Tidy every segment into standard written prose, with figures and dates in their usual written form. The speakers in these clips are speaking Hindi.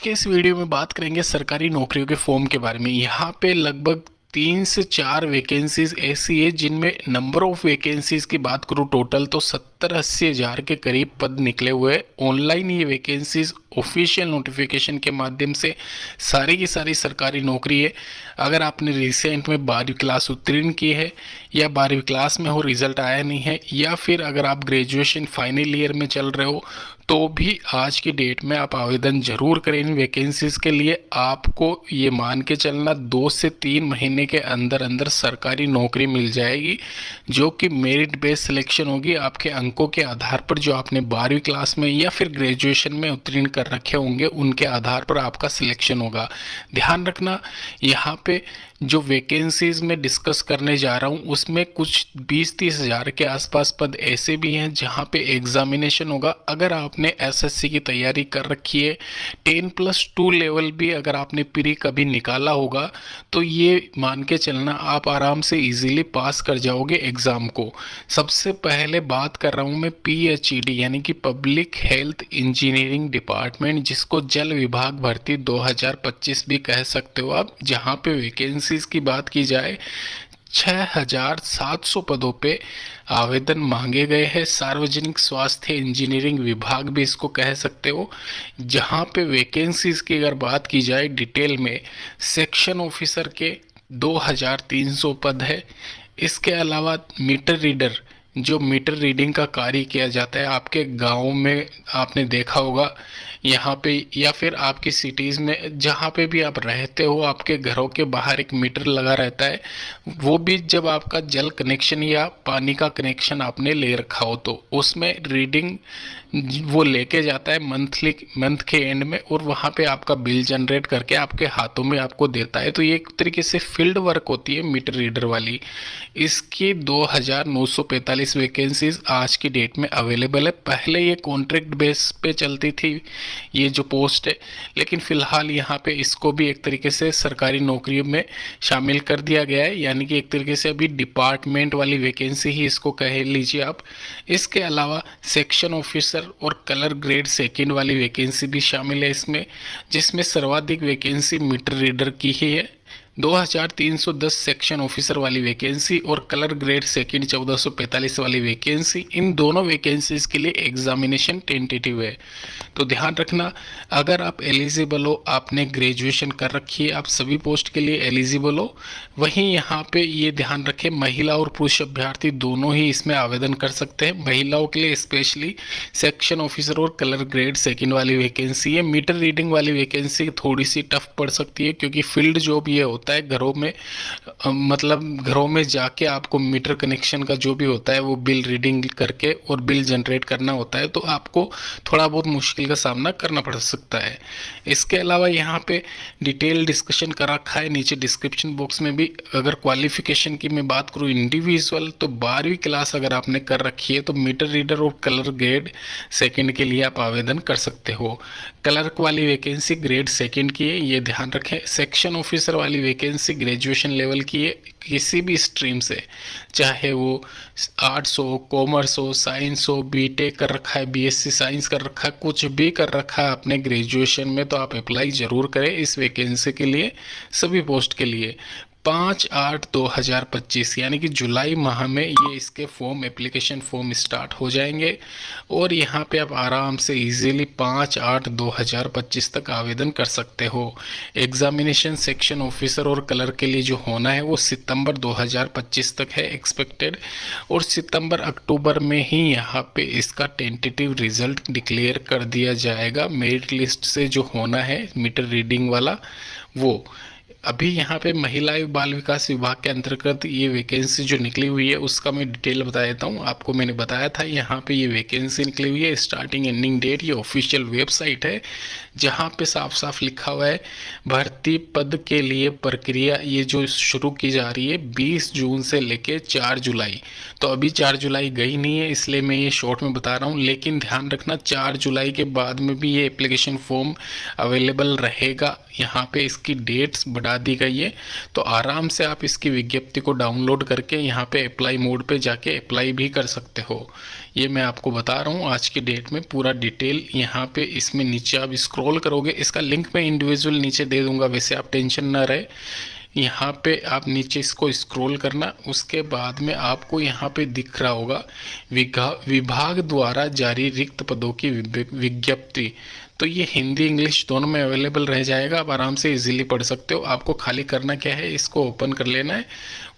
के इस वीडियो में बात करेंगे सरकारी नौकरियों के फॉर्म के बारे में। यहाँ पे लगभग 3 से 4 वैकेंसीज ऐसी है जिनमें नंबर ऑफ वैकेंसीज की बात करूँ टोटल तो 70-80 हज़ार के करीब पद निकले हुए। ऑनलाइन ये वैकेंसीज ऑफिशियल नोटिफिकेशन के माध्यम से सारी की सारी सरकारी नौकरी है। अगर आपने रिसेंट में 12वीं क्लास उत्तीर्ण की है या 12वीं क्लास में हो, रिजल्ट आया नहीं है, या फिर अगर आप ग्रेजुएशन फाइनल ईयर में चल रहे हो, तो भी आज की डेट में आप आवेदन जरूर करें इन वैकेंसीज के लिए। आपको ये मान के चलना 2 से 3 महीने के अंदर अंदर सरकारी नौकरी मिल जाएगी, जो कि मेरिट बेस्ड सिलेक्शन होगी। आपके अंकों के आधार पर जो आपने 12वीं क्लास में या फिर ग्रेजुएशन में उत्तीर्ण कर रखे होंगे उनके आधार पर आपका सिलेक्शन होगा। ध्यान रखना, यहाँ पे जो वैकेंसीज में डिस्कस करने जा रहा हूँ उसमें कुछ 20-30 हज़ार के आसपास पद ऐसे भी हैं जहाँ पे एग्जामिनेशन होगा। अगर आपने एसएससी की तैयारी कर रखी है, 10+2 लेवल भी अगर आपने प्री कभी निकाला होगा, तो ये मान के चलना आप आराम से इजीली पास कर जाओगे एग्ज़ाम को। सबसे पहले बात कर रहा हूँ मैं PHED यानी कि पब्लिक हेल्थ इंजीनियरिंग डिपार्टमेंट, जिसको जल विभाग भर्ती 2025 भी कह सकते हो आप। जहाँ पे वैकेंसीज की बात की जाए 6700 पदों पे आवेदन मांगे गए हैं। सार्वजनिक स्वास्थ्य इंजीनियरिंग विभाग भी इसको कह सकते हो। जहाँ पे वैकेंसीज की अगर बात की जाए डिटेल में, सेक्शन ऑफिसर के 2300 पद है। इसके अलावा मीटर रीडर, जो मीटर रीडिंग का कार्य किया जाता है आपके गाँव में, आपने देखा होगा यहाँ पे या फिर आपकी सिटीज़ में जहाँ पे भी आप रहते हो, आपके घरों के बाहर एक मीटर लगा रहता है। वो भी जब आपका जल कनेक्शन या पानी का कनेक्शन आपने ले रखा हो तो उसमें रीडिंग वो लेके जाता है मंथ के एंड में, और वहाँ पे आपका बिल जनरेट करके आपके हाथों में आपको देता है। तो ये एक तरीके से फील्ड वर्क होती है मीटर रीडर वाली। इसकी 2945 वैकेंसीज आज की डेट में अवेलेबल है। पहले ये कॉन्ट्रैक्ट बेस पे चलती थी ये जो पोस्ट है, लेकिन फ़िलहाल यहाँ पे इसको भी एक तरीके से सरकारी नौकरियों में शामिल कर दिया गया है, यानी कि एक तरीके से अभी डिपार्टमेंट वाली वैकेंसी ही इसको कह लीजिए आप। इसके अलावा सेक्शन ऑफिसर और कलर ग्रेड सेकंड वाली वैकेंसी भी शामिल है इसमें, जिसमें सर्वाधिक वैकेंसी मीटर रीडर की ही है 2310 सेक्शन ऑफिसर वाली वैकेंसी, और कलर ग्रेड सेकंड 1445 वाली वैकेंसी। इन दोनों वैकेंसीज के लिए एग्जामिनेशन टेंटेटिव है। तो ध्यान रखना, अगर आप एलिजिबल हो, आपने ग्रेजुएशन कर रखी है, आप सभी पोस्ट के लिए एलिजिबल हो। वहीं यहाँ पे ये ध्यान रखें, महिला और पुरुष अभ्यर्थी दोनों ही इसमें आवेदन कर सकते हैं। महिलाओं के लिए स्पेशली सेक्शन ऑफिसर और कलर ग्रेड सेकंड वाली वैकेंसी है। मीटर रीडिंग वाली वैकेंसी थोड़ी सी टफ पड़ सकती है, क्योंकि फील्ड जॉब ये होता है घरों में, मतलब घरों में जाके आपको मीटर कनेक्शन का जो भी होता है वो बिल रीडिंग करके और बिल जनरेट करना होता है, तो आपको थोड़ा बहुत मुश्किल का सामना करना पड़ सकता है। इसके अलावा यहाँ पे डिटेल डिस्कशन कर रखा है नीचे डिस्क्रिप्शन बॉक्स में भी। अगर क्वालिफिकेशन की मैं बात करूँ इंडिविजुअल, तो 12वीं क्लास अगर आपने कर रखी है तो मीटर रीडर और कलर ग्रेड सेकंड के लिए आप आवेदन कर सकते हो। क्लर्क वाली वैकेंसी ग्रेड सेकंड की है, ये ध्यान रखें। सेक्शन ऑफिसर वाली वैकेंसी ग्रेजुएशन लेवल की है, किसी भी स्ट्रीम से, चाहे वो आर्ट्स हो, कॉमर्स हो, साइंस हो, बीटेक कर रखा है, बीएससी साइंस कर रखा है, कुछ भी कर रखा है अपने ग्रेजुएशन में, तो आप अप्लाई ज़रूर करें इस वैकेंसी के लिए, सभी पोस्ट के लिए। 5/8/2025 यानी कि जुलाई माह में ये इसके फॉर्म एप्लीकेशन फॉर्म स्टार्ट हो जाएंगे, और यहाँ पे आप आराम से इजीली 5/8/2025 तक आवेदन कर सकते हो। एग्जामिनेशन सेक्शन ऑफिसर और कलर के लिए जो होना है वो सितंबर 2025 तक है एक्सपेक्टेड, और सितंबर अक्टूबर में ही यहाँ पे इसका टेंटेटिव रिजल्ट डिक्लेयर कर दिया जाएगा। मेरिट लिस्ट से जो होना है मीटर रीडिंग वाला वो। अभी यहाँ पे महिला एवं बाल विकास विभाग के अंतर्गत ये वैकेंसी जो निकली हुई है उसका मैं डिटेल बता देता हूँ आपको। मैंने बताया था यहाँ पे ये वैकेंसी निकली हुई है, स्टार्टिंग एंडिंग डेट, ये ऑफिशियल वेबसाइट है जहाँ पे साफ साफ लिखा हुआ है भर्ती पद के लिए प्रक्रिया ये जो शुरू की जा रही है 20 जून से लेके 4 जुलाई। तो अभी 4 जुलाई गई नहीं है, इसलिए मैं ये शॉर्ट में बता रहा हूँ, लेकिन ध्यान रखना 4 जुलाई के बाद में भी ये एप्लीकेशन फॉर्म अवेलेबल रहेगा। यहाँ पे इसकी डेट्स बढ़ा बढ़ा दी गई है। तो आराम से आप इसकी विज्ञप्ति को डाउनलोड करके यहाँ पे अप्लाई मोड पे जाके अप्लाई भी कर सकते हो। ये मैं आपको बता रहा हूँ आज की डेट में पूरा डिटेल यहाँ पे इसमें नीचे आप स्क्रॉल करोगे, इसका लिंक मैं इंडिविजुअल नीचे दे दूंगा, वैसे आप टेंशन ना रहे। यहाँ पे आप नीचे इसको स्क्रॉल करना, उसके बाद में आपको यहाँ पे दिख रहा होगा विभाग द्वारा जारी रिक्त पदों की विज्ञप्ति। तो ये हिंदी इंग्लिश दोनों में अवेलेबल रह जाएगा, आप आराम से इजीली पढ़ सकते हो। आपको खाली करना क्या है, इसको ओपन कर लेना है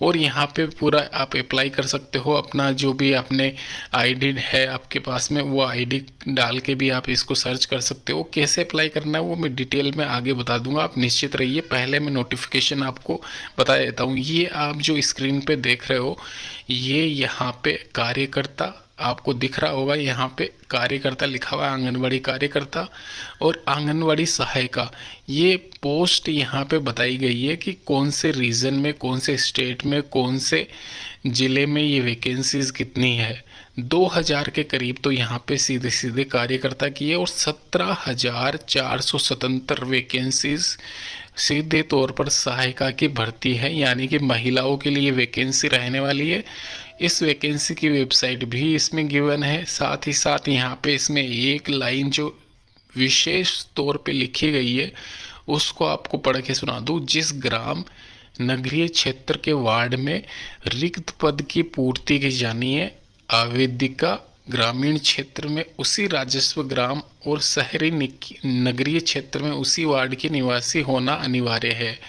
और यहाँ पे पूरा आप अप्लाई कर सकते हो। अपना जो भी आपने आईडी है आपके पास में, वो आईडी डाल के भी आप इसको सर्च कर सकते हो। कैसे अप्लाई करना है वो मैं डिटेल में आगे बता दूंगा, आप निश्चित रहिए। पहले मैं नोटिफिकेशन आपको बता देता हूँ। ये आप जो स्क्रीन पे देख रहे हो, ये यहाँ पे कार्यकर्ता आपको दिख रहा होगा, यहाँ पे कार्यकर्ता लिखा हुआ है, आंगनवाड़ी कार्यकर्ता और आंगनवाड़ी सहायिका। ये पोस्ट यहाँ पे बताई गई है कि कौन से रीजन में, कौन से स्टेट में, कौन से ज़िले में ये वैकेंसीज कितनी है। 2000 के करीब तो यहाँ पे सीधे सीधे कार्यकर्ता की है और 17,477 वैकेंसीज सीधे तौर पर सहायिका की भर्ती है, यानी कि महिलाओं के लिए वैकेंसी रहने वाली है। इस वैकेंसी की वेबसाइट भी इसमें गिवन है। साथ ही साथ यहाँ पे इसमें एक लाइन जो विशेष तौर पे लिखी गई है उसको आपको पढ़ के सुना दूँ। जिस ग्राम नगरीय क्षेत्र के वार्ड में रिक्त पद की पूर्ति की जानी है, आवेदिका ग्रामीण क्षेत्र में उसी राजस्व ग्राम और शहरी नगरीय क्षेत्र में उसी वार्ड के निवासी होना अनिवार्य है,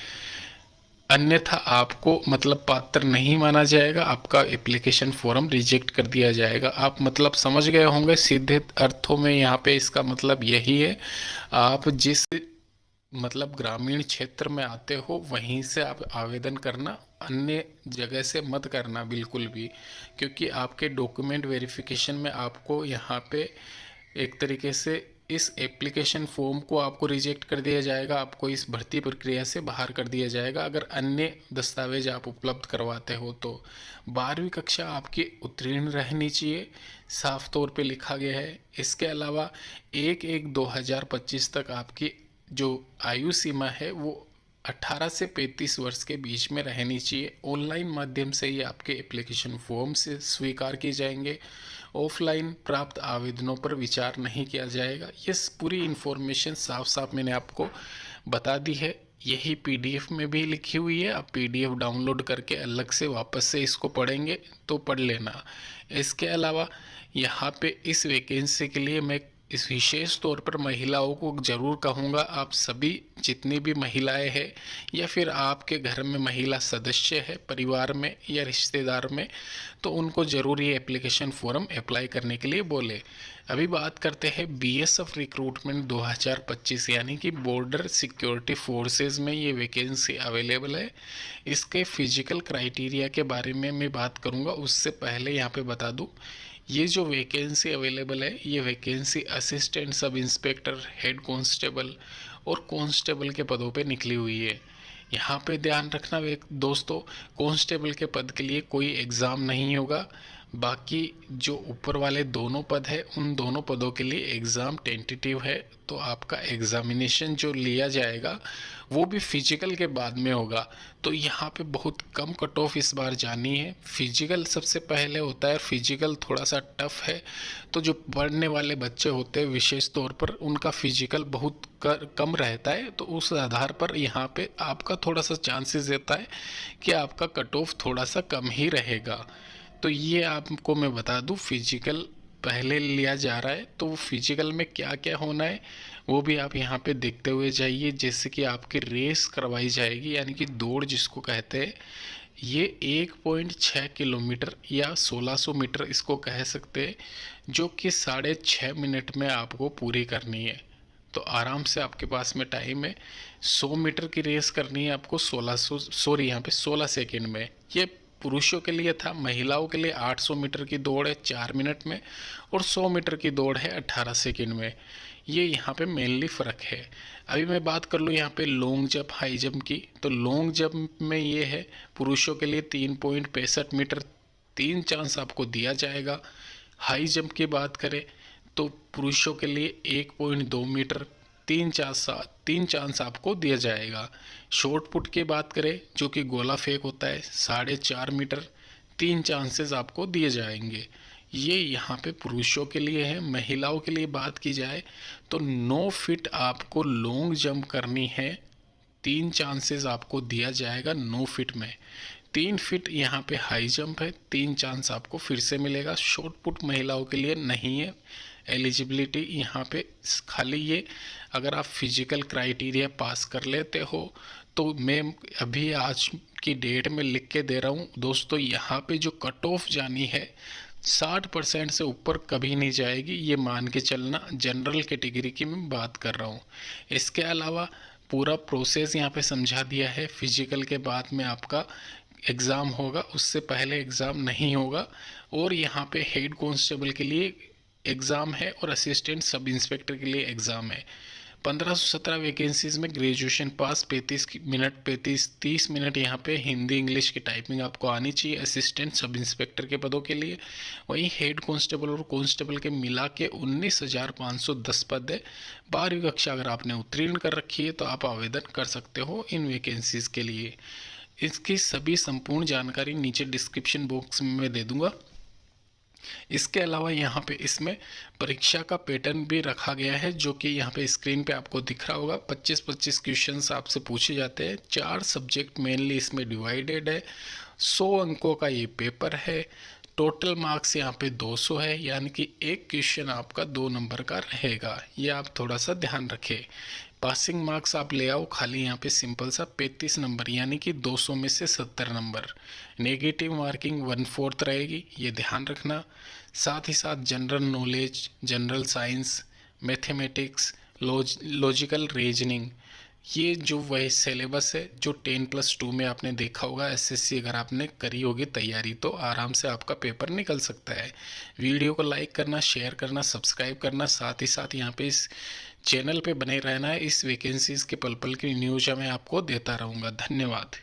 अन्यथा आपको मतलब पात्र नहीं माना जाएगा, आपका एप्लीकेशन फॉर्म रिजेक्ट कर दिया जाएगा। आप मतलब समझ गए होंगे सीधे अर्थों में, यहाँ पे इसका मतलब यही है, आप जिस मतलब ग्रामीण क्षेत्र में आते हो वहीं से आप आवेदन करना, अन्य जगह से मत करना बिल्कुल भी, क्योंकि आपके डॉक्यूमेंट वेरिफिकेशन में आपको यहाँ पे एक तरीके से इस एप्लीकेशन फॉर्म को आपको रिजेक्ट कर दिया जाएगा, आपको इस भर्ती प्रक्रिया से बाहर कर दिया जाएगा अगर अन्य दस्तावेज आप उपलब्ध करवाते हो तो। 12वीं कक्षा आपकी उत्तीर्ण रहनी चाहिए, साफ तौर पे लिखा गया है। इसके अलावा 1/1/2025 तक आपकी जो आयु सीमा है वो 18 से 35 वर्ष के बीच में रहनी चाहिए। ऑनलाइन माध्यम से ही आपके एप्लीकेशन फॉर्म से स्वीकार किए जाएंगे, ऑफलाइन प्राप्त आवेदनों पर विचार नहीं किया जाएगा। ये पूरी इन्फॉर्मेशन साफ साफ मैंने आपको बता दी है, यही पीडीएफ में भी लिखी हुई है। आप पीडीएफ डाउनलोड करके अलग से वापस से इसको पढ़ेंगे तो पढ़ लेना। इसके अलावा यहाँ पे इस वैकेंसी के लिए मैं इस विशेष तौर पर महिलाओं को ज़रूर कहूँगा, आप सभी जितनी भी महिलाएं हैं या फिर आपके घर में महिला सदस्य है परिवार में या रिश्तेदार में, तो उनको ज़रूर ये एप्लीकेशन फॉर्म अप्लाई करने के लिए बोले। अभी बात करते हैं बीएसएफ रिक्रूटमेंट 2025 यानी कि बॉर्डर सिक्योरिटी फोर्सेस में ये वैकेंसी अवेलेबल है। इसके फिजिकल क्राइटेरिया के बारे में मैं बात करूँगा, उससे पहले यहाँ पे बता दूँ, ये जो वैकेंसी अवेलेबल है ये vacancy assistant sub inspector, head constable और कांस्टेबल के पदों पे निकली हुई है। यहाँ पे ध्यान रखना दोस्तों, कांस्टेबल के पद के लिए कोई एग्ज़ाम नहीं होगा, बाकी जो ऊपर वाले दोनों पद है उन दोनों पदों के लिए एग्ज़ाम टेंटेटिव है। तो आपका एग्ज़ामिनेशन जो लिया जाएगा वो भी फिजिकल के बाद में होगा। तो यहाँ पे बहुत कम कट ऑफ इस बार जानी है। फिजिकल सबसे पहले होता है, फिजिकल थोड़ा सा टफ है, तो जो पढ़ने वाले बच्चे होते हैं विशेष तौर पर उनका फिजिकल बहुत कम रहता है, तो उस आधार पर यहाँ पे आपका थोड़ा सा चांसेस रहता है कि आपका कट ऑफ थोड़ा सा कम ही रहेगा। तो ये आपको मैं बता दूं, फिजिकल पहले लिया जा रहा है, तो वो फिजिकल में क्या क्या होना है वो भी आप यहाँ पे देखते हुए जाइए। जैसे कि आपकी रेस करवाई जाएगी, यानी कि दौड़ जिसको कहते हैं, ये 1.6 किलोमीटर या 1600 मीटर इसको कह सकते हैं, जो कि 6.5 मिनट में आपको पूरी करनी है। तो आराम से आपके पास में टाइम है। 100 मीटर की रेस करनी है आपको 16 सेकेंड में। ये पुरुषों के लिए था, महिलाओं के लिए 800 मीटर की दौड़ है 4 मिनट में और 100 मीटर की दौड़ है 18 सेकेंड में। ये यहाँ पे मेनली फ़र्क है। अभी मैं बात कर लूँ यहाँ पे लॉन्ग जंप, हाई जंप की, तो लॉन्ग जंप में ये है पुरुषों के लिए 3.65 मीटर 3 चांस आपको दिया जाएगा। हाई जंप की बात करें तो पुरुषों के लिए 1.2 मीटर तीन चांस आपको दिया जाएगा। शॉट पुट की बात करें जो कि गोला फेंक होता है 4.5 मीटर, 3 चांसेस आपको दिए जाएंगे। ये यहाँ पे पुरुषों के लिए है। महिलाओं के लिए बात की जाए तो 9 फीट आपको लॉन्ग जंप करनी है, 3 चांसेस आपको दिया जाएगा 9 फीट में। 3 फीट यहाँ पे हाई जंप है, 3 चांस आपको फिर से मिलेगा। शॉट पुट महिलाओं के लिए नहीं है एलिजिबिलिटी यहाँ पे, खाली ये अगर आप फिजिकल क्राइटेरिया पास कर लेते हो तो मैं अभी आज की डेट में लिख के दे रहा हूँ दोस्तों, यहाँ पे जो कट ऑफ जानी है 60% से ऊपर कभी नहीं जाएगी, ये मान के चलना। जनरल कैटेगरी की मैं बात कर रहा हूँ। इसके अलावा पूरा प्रोसेस यहाँ पे समझा दिया है। फिजिकल के बाद में आपका एग्ज़ाम होगा, उससे पहले एग्ज़ाम नहीं होगा। और यहाँ पे हेड कांस्टेबल के लिए एग्ज़ाम है और असिस्टेंट सब इंस्पेक्टर के लिए एग्ज़ाम है। 1517 वैकेंसीज़ में ग्रेजुएशन पास 30 मिनट यहाँ पे हिंदी इंग्लिश की टाइपिंग आपको आनी चाहिए असिस्टेंट सब इंस्पेक्टर के पदों के लिए। वहीं हेड कांस्टेबल और कांस्टेबल के मिला के 19,510 पद है। 12वीं कक्षा अगर आपने उत्तीर्ण कर रखी है तो आप आवेदन कर सकते हो इन वैकेंसीज़ के लिए। इसकी सभी संपूर्ण जानकारी नीचे डिस्क्रिप्शन बॉक्स में मैं दे दूंगा। इसके अलावा यहाँ पे इसमें परीक्षा का पैटर्न भी रखा गया है जो कि यहाँ पे स्क्रीन पे आपको दिख रहा होगा। 25-25 क्वेश्चंस आपसे पूछे जाते हैं। 4 सब्जेक्ट मेनली इसमें डिवाइडेड है। 100 अंकों का ये पेपर है। टोटल मार्क्स यहाँ पे 200 है, यानी कि एक क्वेश्चन आपका 2 नंबर का रहेगा। ये आप थोड़ा सा ध्यान रखें। पासिंग मार्क्स आप ले आओ खाली यहाँ पे सिंपल सा 35 नंबर, यानी कि 200 में से 70 नंबर। नेगेटिव मार्किंग 1/4 रहेगी, ये ध्यान रखना। साथ ही साथ general knowledge, general science, mathematics, logical reasoning, ये जो वह सिलेबस है जो 10+2 में आपने देखा होगा। एसएससी अगर आपने करी होगी तैयारी तो आराम से आपका पेपर निकल सकता है। वीडियो को लाइक करना, शेयर करना, सब्सक्राइब करना, साथ ही साथ यहाँ पे इस चैनल पे बने रहना है। इस वैकेंसीज़ के पल पल की न्यूज़ मैं आपको देता रहूँगा। धन्यवाद।